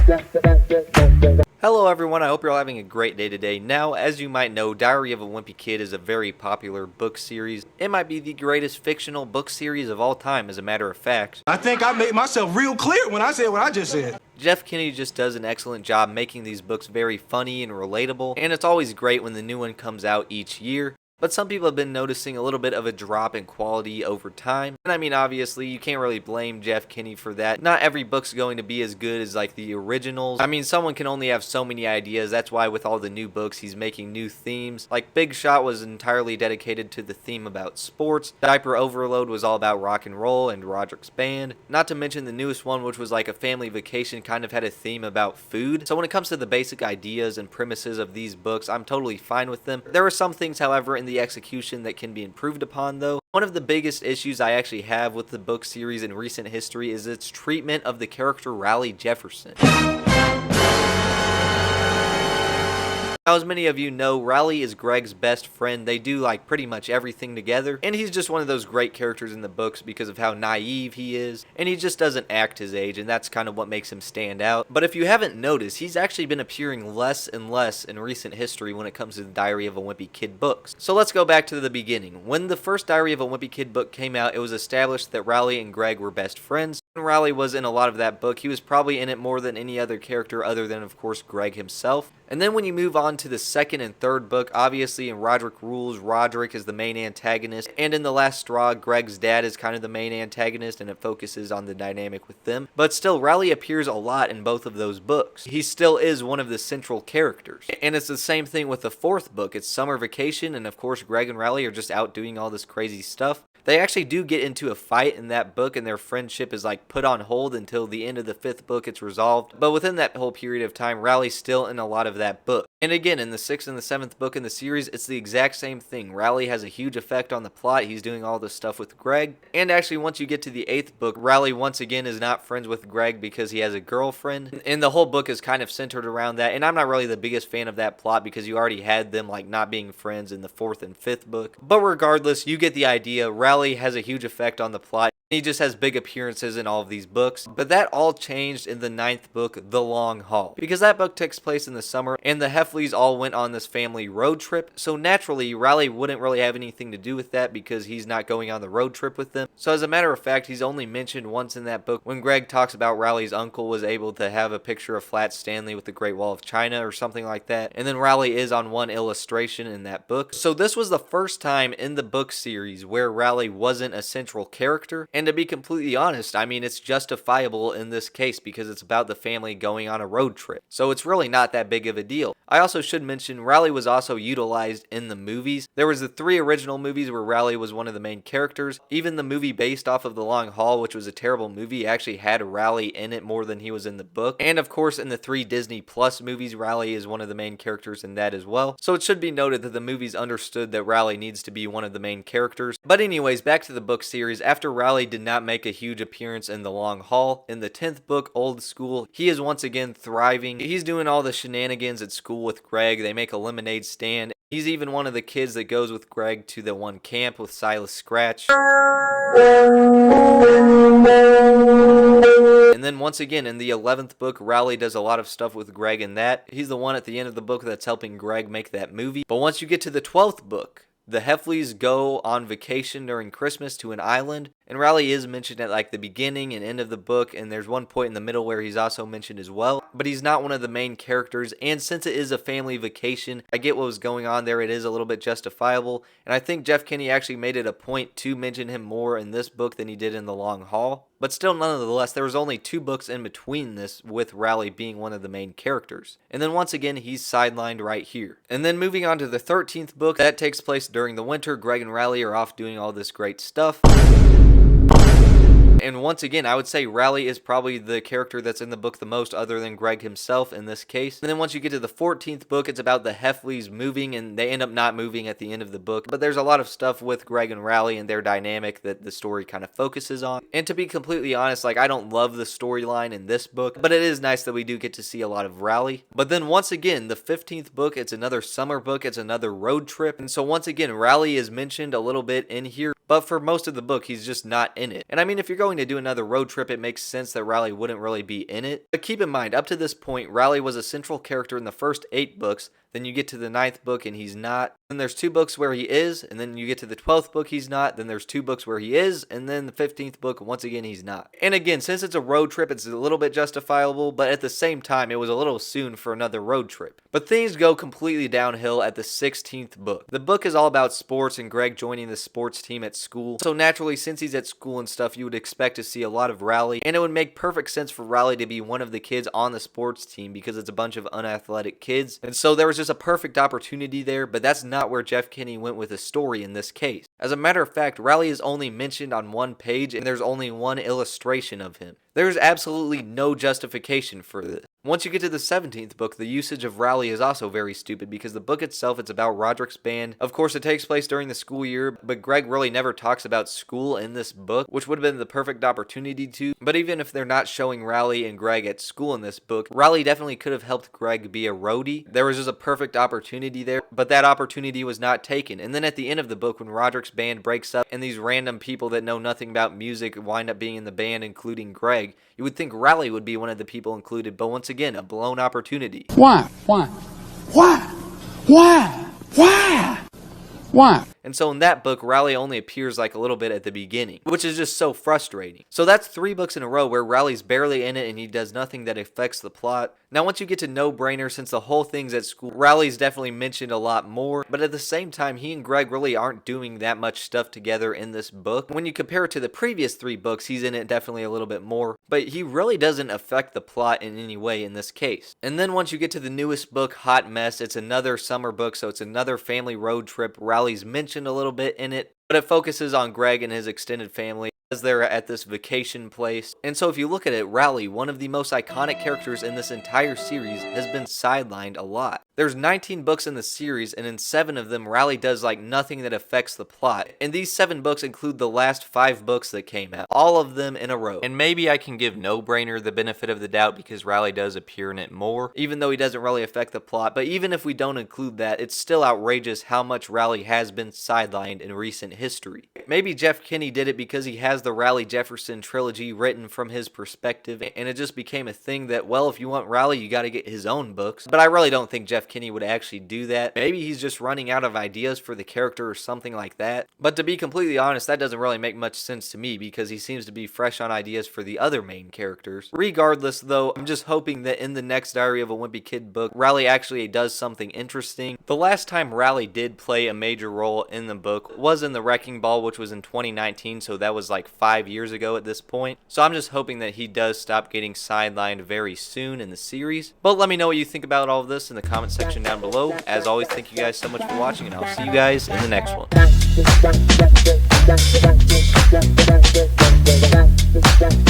Hello everyone, I hope you're all having a great day today. Now, as you might know, Diary of a Wimpy Kid is a very popular book series. It might be the greatest fictional book series of all time, as a matter of fact. I think I made myself real clear when I said what I just said. Jeff Kinney just does an excellent job making these books very funny and relatable, and it's always great when the new one comes out each year. But some people have been noticing a little bit of a drop in quality over time. And I mean, obviously, you can't really blame Jeff Kinney for that. Not every book's going to be as good as like the originals. I mean, someone can only have so many ideas. That's why with all the new books, he's making new themes. Like Big Shot was entirely dedicated to the theme about sports. Diaper Overload was all about rock and roll and Roderick's band. Not to mention the newest one, which was like a family vacation, kind of had a theme about food. So when it comes to the basic ideas and premises of these books, I'm totally fine with them. There are some things, however, in the execution that can be improved upon though. One of the biggest issues I actually have with the book series in recent history is its treatment of the character Rowley Jefferson. Now, as many of you know, Rowley is Greg's best friend. They do like pretty much everything together, and he's just one of those great characters in the books because of how naive he is, and he just doesn't act his age, and that's kind of what makes him stand out. But if you haven't noticed, he's actually been appearing less and less in recent history when it comes to the Diary of a Wimpy Kid books. So let's go back to the beginning. When the first Diary of a Wimpy Kid book came out, it was established that Rowley and Greg were best friends. When Rowley was in a lot of that book, he was probably in it more than any other character other than, of course, Greg himself. And then when you move on to the second and third book, obviously in Roderick Rules, Roderick is the main antagonist, and in The Last Straw, Greg's dad is kind of the main antagonist, and it focuses on the dynamic with them. But still, Rowley appears a lot in both of those books. He still is one of the central characters. And it's the same thing with the fourth book. It's Summer Vacation, and of course Greg and Rowley are just out doing all this crazy stuff. They actually do get into a fight in that book, and their friendship is like put on hold until the end of the fifth book it's resolved. But within that whole period of time, Rowley's still in a lot of that book. And again, in the sixth and the seventh book in the series, it's the exact same thing. Rowley has a huge effect on the plot. He's doing all this stuff with Greg. And actually, once you get to the eighth book, Rowley once again is not friends with Greg because he has a girlfriend. And the whole book is kind of centered around that. And I'm not really the biggest fan of that plot because you already had them like not being friends in the fourth and fifth book. But regardless, you get the idea. Rowley has a huge effect on the plot. He just has big appearances in all of these books. But that all changed in the ninth book, The Long Haul. Because that book takes place in the summer, and the Heffleys all went on this family road trip. So naturally, Rowley wouldn't really have anything to do with that because he's not going on the road trip with them. So as a matter of fact, he's only mentioned once in that book when Greg talks about Rowley's uncle was able to have a picture of Flat Stanley with the Great Wall of China or something like that. And then Rowley is on one illustration in that book. So this was the first time in the book series where Rowley wasn't a central character. And to be completely honest, I mean, it's justifiable in this case because it's about the family going on a road trip. So it's really not that big of a deal. I also should mention Rowley was also utilized in the movies. There was the 3 original movies where Rowley was one of the main characters. Even the movie based off of The Long Haul, which was a terrible movie, actually had Rowley in it more than he was in the book. And of course, in the 3 Disney Plus movies, Rowley is one of the main characters in that as well. So it should be noted that the movies understood that Rowley needs to be one of the main characters. But anyways, back to the book series. After Rowley did not make a huge appearance in The Long Haul, in the 10th book, Old School, he is once again thriving. He's doing all the shenanigans at school with Greg. They make a lemonade stand. He's even one of the kids that goes with Greg to the one camp with Silas Scratch. And then once again, in the 11th book, Rowley does a lot of stuff with Greg in that. He's the one at the end of the book that's helping Greg make that movie. But once you get to the 12th book, the Heffleys go on vacation during Christmas to an island, and Rowley is mentioned at like the beginning and end of the book, and there's one point in the middle where he's also mentioned as well, but he's not one of the main characters. And since it is a family vacation, I get what was going on there. It is a little bit justifiable, and I think Jeff Kinney actually made it a point to mention him more in this book than he did in The Long Haul. But still, nonetheless, there was only 2 books in between this with Rowley being one of the main characters. And then once again, he's sidelined right here. And then moving on to the 13th book, that takes place during the winter. Greg and Rowley are off doing all this great stuff. And once again, I would say Rowley is probably the character that's in the book the most other than Greg himself in this case. And then once you get to the 14th book, it's about the Heffleys moving, and they end up not moving at the end of the book. But there's a lot of stuff with Greg and Rowley and their dynamic that the story kind of focuses on. And to be completely honest, like, I don't love the storyline in this book, but it is nice that we do get to see a lot of Rowley. But then once again, the 15th book, it's another summer book, it's another road trip. And so once again, Rowley is mentioned a little bit in here. but for most of the book, he's just not in it. And I mean, if you're going to do another road trip, it makes sense that Rowley wouldn't really be in it. But keep in mind, up to this point, Rowley was a central character in the first 8 books. Then you get to the 9th book and he's not. Then there's 2 books where he is, and then you get to the 12th book, he's not. Then there's 2 books where he is, and then the 15th book, once again, he's not. And again, since it's a road trip, it's a little bit justifiable, but at the same time, it was a little soon for another road trip. But things go completely downhill at the 16th book. The book is all about sports and Greg joining the sports team at school. So naturally, since he's at school and stuff, you would expect to see a lot of Rowley, and it would make perfect sense for Rowley to be one of the kids on the sports team because it's a bunch of unathletic kids. And so there was just a perfect opportunity there, but that's not where Jeff Kinney went with the story in this case. As a matter of fact, Rowley is only mentioned on 1 page and there's only 1 illustration of him. There's absolutely no justification for this. Once you get to the 17th book, the usage of Rowley is also very stupid because the book itself, it's about Roderick's band. Of course, it takes place during the school year, but Greg really never talks about school in this book, which would have been the perfect opportunity to. But even if they're not showing Rowley and Greg at school in this book, Rowley definitely could have helped Greg be a roadie. There was just a perfect opportunity there, but that opportunity was not taken. And then at the end of the book, when Roderick's band breaks up and these random people that know nothing about music wind up being in the band, including Greg, you would think Rowley would be one of the people included, but once again, a blown opportunity. Why? And so in that book, Rowley only appears like a little bit at the beginning, which is just so frustrating. So that's 3 books in a row where Rowley's barely in it and he does nothing that affects the plot. Now once you get to No Brainer, since the whole thing's at school, Rowley's definitely mentioned a lot more, but at the same time, he and Greg really aren't doing that much stuff together in this book. When you compare it to the previous 3 books, he's in it definitely a little bit more, but he really doesn't affect the plot in any way in this case. And then once you get to the newest book, Hot Mess, it's another summer book, so it's another family road trip. Rowley's mentioned a little bit in it, but it focuses on Greg and his extended family as they're at this vacation place. And so if you look at it, Rowley, one of the most iconic characters in this entire series, has been sidelined a lot. There's 19 books in the series, and in 7 of them, Rowley does like nothing that affects the plot. And these 7 books include the last 5 books that came out, all of them in a row. And maybe I can give No Brainer the benefit of the doubt because Rowley does appear in it more, even though he doesn't really affect the plot. But even if we don't include that, it's still outrageous how much Rowley has been sidelined in recent history. Maybe Jeff Kinney did it because he has the Rowley Jefferson trilogy written from his perspective, and it just became a thing that, well, if you want Rowley, you gotta get his own books. But I really don't think Jeff Kinney would actually do that. Maybe he's just running out of ideas for the character or something like that. But to be completely honest, that doesn't really make much sense to me because he seems to be fresh on ideas for the other main characters. Regardless though, I'm just hoping that in the next Diary of a Wimpy Kid book, Rowley actually does something interesting. The last time Rowley did play a major role in the book was in The Wrecking Ball, which was in 2019, so that was like 5 years ago at this point. So I'm just hoping that he does stop getting sidelined very soon in the series. But let me know what you think about all of this in the comment section down below. As always, thank you guys so much for watching, and I'll see you guys in the next one.